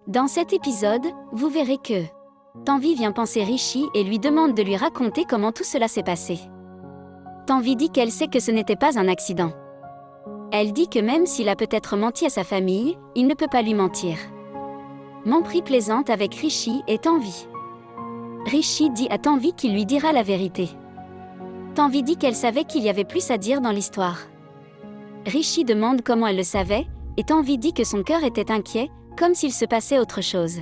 Dans cet épisode, vous verrez que Tanvi vient penser Rishi et lui demande de lui raconter comment tout cela s'est passé. Tanvi dit qu'elle sait que ce n'était pas un accident. Elle dit que même s'il a peut-être menti à sa famille, il ne peut pas lui mentir. Mampri plaisante avec Rishi et Tanvi. Rishi dit à Tanvi qu'il lui dira la vérité. Tanvi dit qu'elle savait qu'il y avait plus à dire dans l'histoire. Rishi demande comment elle le savait, et Tanvi dit que son cœur était inquiet, comme s'il se passait autre chose.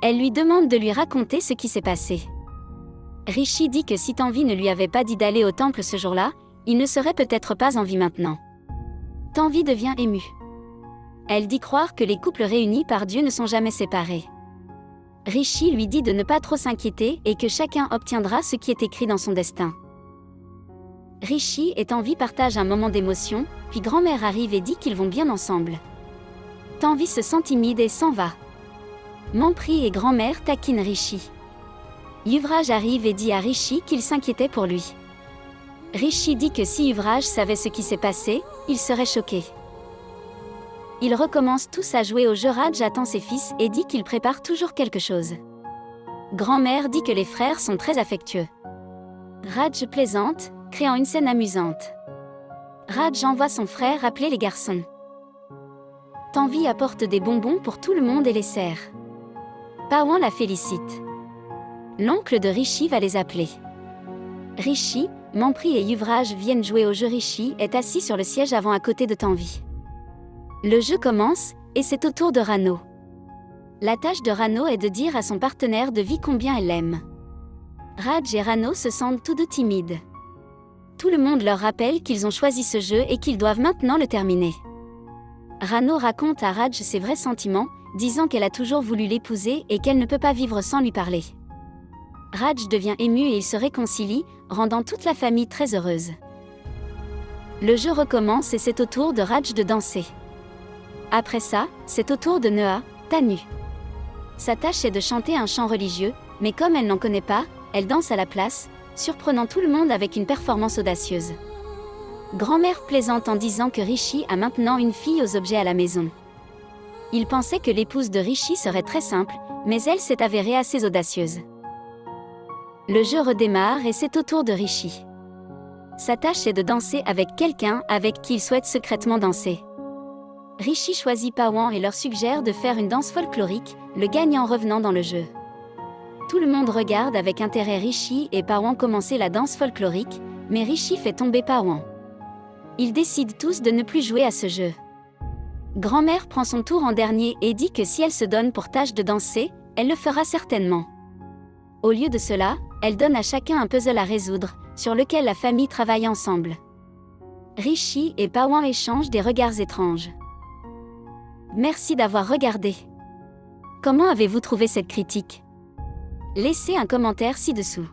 Elle lui demande de lui raconter ce qui s'est passé. Rishi dit que si Tanvi ne lui avait pas dit d'aller au temple ce jour-là, il ne serait peut-être pas en vie maintenant. Tanvi devient émue. Elle dit croire que les couples réunis par Dieu ne sont jamais séparés. Rishi lui dit de ne pas trop s'inquiéter et que chacun obtiendra ce qui est écrit dans son destin. Rishi et Tanvi partagent un moment d'émotion, puis grand-mère arrive et dit qu'ils vont bien ensemble. Tanvi se sent timide et s'en va. Mampri et grand-mère taquinent Rishi. Yuvraj arrive et dit à Rishi qu'il s'inquiétait pour lui. Rishi dit que si Yuvraj savait ce qui s'est passé, il serait choqué. Ils recommencent tous à jouer au jeu. Raj attend ses fils et dit qu'il prépare toujours quelque chose. Grand-mère dit que les frères sont très affectueux. Raj plaisante, créant une scène amusante. Raj envoie son frère appeler les garçons. Tanvi apporte des bonbons pour tout le monde et les sert. Pawan la félicite. L'oncle de Rishi va les appeler. Rishi, Mampri et Yuvraj viennent jouer au jeu. Rishi est assis sur le siège avant à côté de Tanvi. Le jeu commence, et c'est au tour de Rano. La tâche de Rano est de dire à son partenaire de vie combien elle l'aime. Raj et Rano se sentent tous deux timides. Tout le monde leur rappelle qu'ils ont choisi ce jeu et qu'ils doivent maintenant le terminer. Rano raconte à Raj ses vrais sentiments, disant qu'elle a toujours voulu l'épouser et qu'elle ne peut pas vivre sans lui parler. Raj devient ému et ils se réconcilient, rendant toute la famille très heureuse. Le jeu recommence et c'est au tour de Raj de danser. Après ça, c'est au tour de Neha, Tanu. Sa tâche est de chanter un chant religieux, mais comme elle n'en connaît pas, elle danse à la place, surprenant tout le monde avec une performance audacieuse. Grand-mère plaisante en disant que Rishi a maintenant une fille aux objets à la maison. Il pensait que l'épouse de Rishi serait très simple, mais elle s'est avérée assez audacieuse. Le jeu redémarre et c'est au tour de Rishi. Sa tâche est de danser avec quelqu'un avec qui il souhaite secrètement danser. Rishi choisit Pawan et leur suggère de faire une danse folklorique, le gagnant revenant dans le jeu. Tout le monde regarde avec intérêt Rishi et Pawan commencer la danse folklorique, mais Rishi fait tomber Pawan. Ils décident tous de ne plus jouer à ce jeu. Grand-mère prend son tour en dernier et dit que si elle se donne pour tâche de danser, elle le fera certainement. Au lieu de cela, elle donne à chacun un puzzle à résoudre, sur lequel la famille travaille ensemble. Rishi et Pawan échangent des regards étranges. Merci d'avoir regardé. Comment avez-vous trouvé cette critique ? Laissez un commentaire ci-dessous.